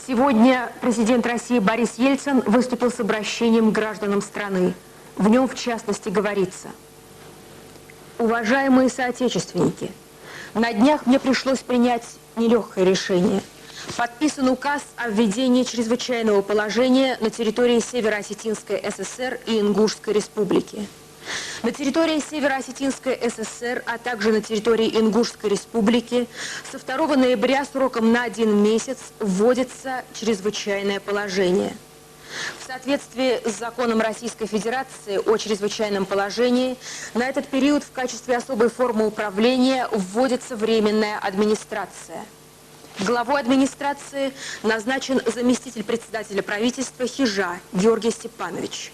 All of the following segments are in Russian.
Сегодня президент России Борис Ельцин выступил с обращением к гражданам страны. В нем, в частности, говорится: уважаемые соотечественники, на днях мне пришлось принять нелегкое решение. Подписан указ о введении чрезвычайного положения на территории Северо-Осетинской ССР и Ингушской Республики. На территории Северо-Осетинской ССР, а также на территории Ингушской Республики со 2 ноября сроком на 1 месяц вводится чрезвычайное положение. В соответствии с законом Российской Федерации о чрезвычайном положении на этот период в качестве особой формы управления вводится временная администрация. Главой администрации назначен заместитель председателя правительства Хижа Георгий Степанович.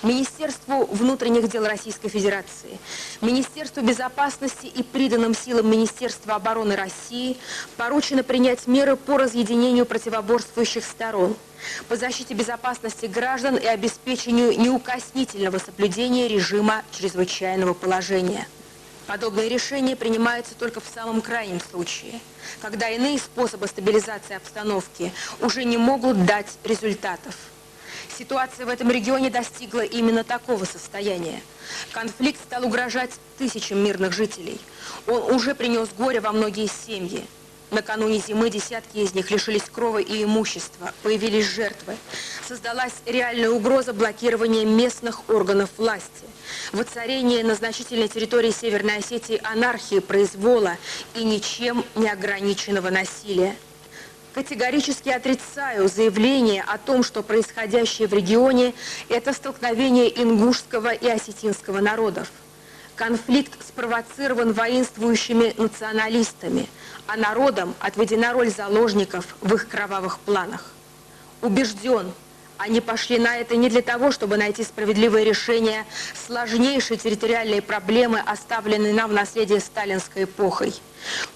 Министерству внутренних дел Российской Федерации, Министерству безопасности и приданным силам Министерства обороны России поручено принять меры по разъединению противоборствующих сторон, по защите безопасности граждан и обеспечению неукоснительного соблюдения режима чрезвычайного положения. Подобные решения принимаются только в самом крайнем случае, когда иные способы стабилизации обстановки уже не могут дать результатов. Ситуация в этом регионе достигла именно такого состояния. Конфликт стал угрожать тысячам мирных жителей. Он уже принес горе во многие семьи. Накануне зимы десятки из них лишились крова и имущества, появились жертвы. Создалась реальная угроза блокирования местных органов власти, воцарения на значительной территории Северной Осетии анархии, произвола и ничем не ограниченного насилия. Категорически отрицаю заявление о том, что происходящее в регионе – это столкновение ингушского и осетинского народов. Конфликт спровоцирован воинствующими националистами, а народам отведена роль заложников в их кровавых планах. Убежден, они пошли на это не для того, чтобы найти справедливое решение сложнейшей территориальной проблемы, оставленной нам в наследие сталинской эпохой.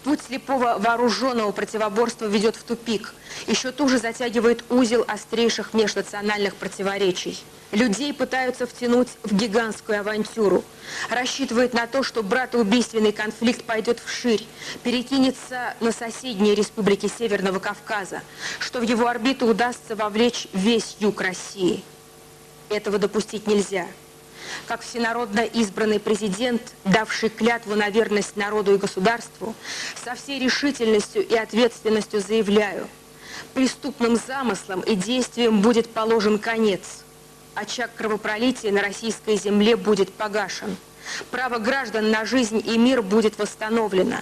Путь слепого вооруженного противоборства ведет в тупик, еще туже затягивает узел острейших межнациональных противоречий. Людей пытаются втянуть в гигантскую авантюру. Рассчитывают на то, что братоубийственный конфликт пойдет вширь, перекинется на соседние республики Северного Кавказа, что в его орбиту удастся вовлечь весь юг России. Этого допустить нельзя. Как всенародно избранный президент, давший клятву на верность народу и государству, со всей решительностью и ответственностью заявляю: преступным замыслам и действиям будет положен конец. Очаг кровопролития на российской земле будет погашен. Право граждан на жизнь и мир будет восстановлено.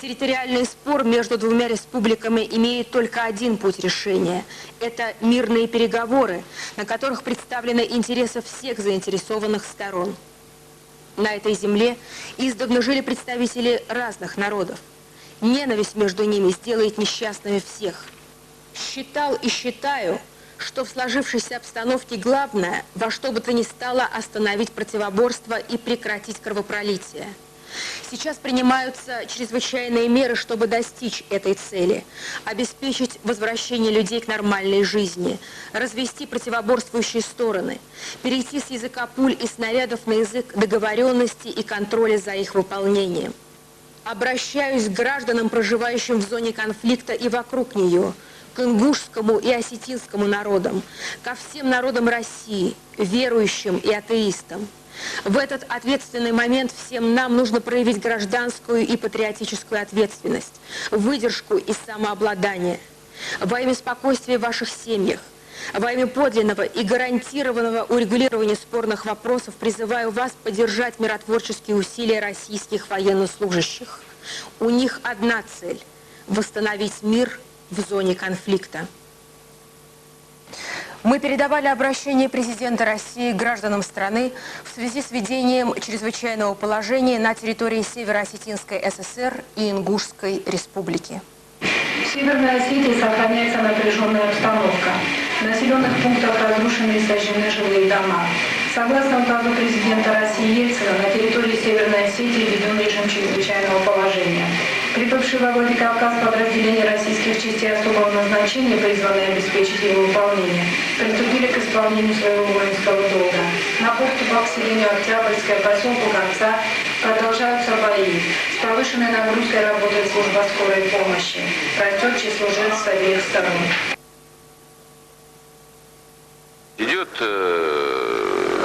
Территориальный спор между двумя республиками имеет только один путь решения. Это мирные переговоры, на которых представлены интересы всех заинтересованных сторон. На этой земле издавна жили представители разных народов. Ненависть между ними сделает несчастными всех. Считал и считаю, что в сложившейся обстановке главное во что бы то ни стало остановить противоборство и прекратить кровопролитие. Сейчас принимаются чрезвычайные меры, чтобы достичь этой цели, обеспечить возвращение людей к нормальной жизни, развести противоборствующие стороны, перейти с языка пуль и снарядов на язык договоренности и контроля за их выполнением. Обращаюсь к гражданам, проживающим в зоне конфликта и вокруг нее, к ингушскому и осетинскому народам, ко всем народам России, верующим и атеистам. В этот ответственный момент всем нам нужно проявить гражданскую и патриотическую ответственность, выдержку и самообладание. Во имя спокойствия в ваших семьях, во имя подлинного и гарантированного урегулирования спорных вопросов призываю вас поддержать миротворческие усилия российских военнослужащих. У них одна цель – восстановить мир в зоне конфликта. Мы передавали обращение президента России к гражданам страны в связи с введением чрезвычайного положения на территории Северо-Осетинской ССР и Ингушской Республики. В Северной Осетии сохраняется напряженная обстановка. В населенных пунктах разрушены и сожжены жилые дома. Согласно указу президента России Ельцина, на территории Северной Осетии введен режим чрезвычайного положения. Прибывшие во Владикавказ подразделения российских частей особого назначения, призванные обеспечить его выполнение, приступили к исполнению своего воинского долга. На подступах к селению Октябрьское, поселку Конца, Продолжаются бои. С повышенной нагрузкой работает служба скорой помощи. Растет число жертв с обеих сторон. Идет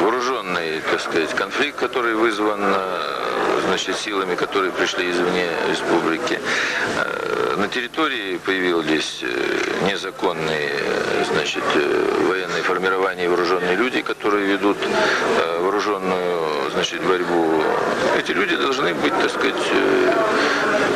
вооруженный, так сказать, конфликт, который вызван, значит, силами, которые пришли извне республики. На территории появились незаконные, значит, военные формирования и вооруженные люди, которые ведут вооруженную, значит, борьбу. Эти люди должны быть, так сказать,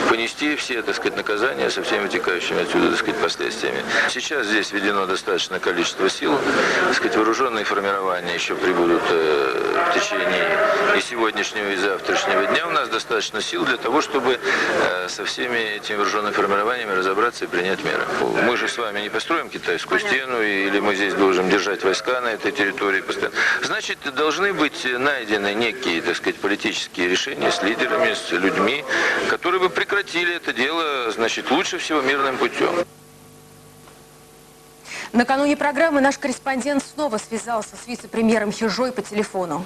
понести все, так сказать, наказания со всеми вытекающими отсюда, так сказать, последствиями. Сейчас здесь введено достаточное количество сил, так сказать, вооруженные формирования еще прибудут в течение и сегодняшнего, и завтрашнего дня. У нас достаточно сил для того, чтобы со всеми этими вооруженными формированиями разобраться и принять меры. Мы же с вами не построим китайскую стену, или мы здесь должны держать войска на этой территории постоянно. Значит, должны быть найдены некие, так сказать, политические решения с лидерами, с людьми, которые бы прекратили это дело, значит, лучше всего мирным путем. Накануне программы наш корреспондент снова связался с вице-премьером Хижой по телефону.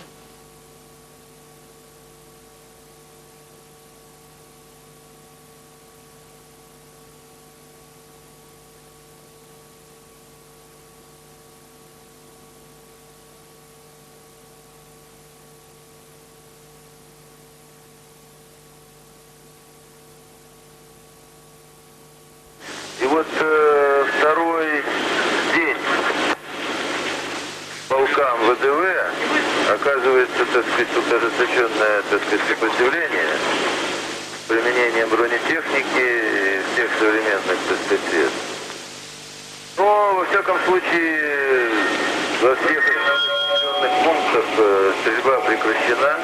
И вот второй день полкам ВДВ оказывается, так сказать, ожесточенное, так сказать, сопротивление с применением бронетехники и всех современных, так сказать, средств. Но, во всяком случае, во всех населенных пунктах стрельба прекращена.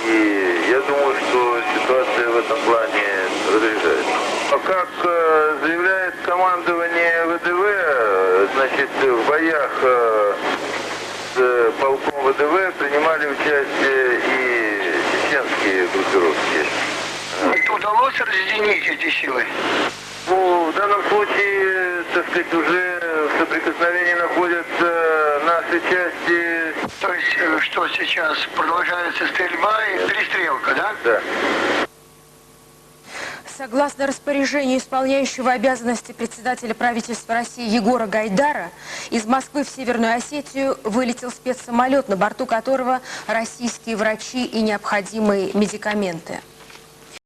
И я думаю, что ситуация в этом плане разряжается. Как заявляет командование ВДВ, значит, в боях с полком ВДВ принимали участие и чеченские группировки. Удалось разъединить эти силы? Ну, в данном случае, так сказать, уже в соприкосновении находятся наши части. То есть, что сейчас продолжается стрельба и перестрелка, да? Да. Согласно распоряжению исполняющего обязанности председателя правительства России Егора Гайдара, из Москвы в Северную Осетию вылетел спецсамолет, на борту которого российские врачи и необходимые медикаменты.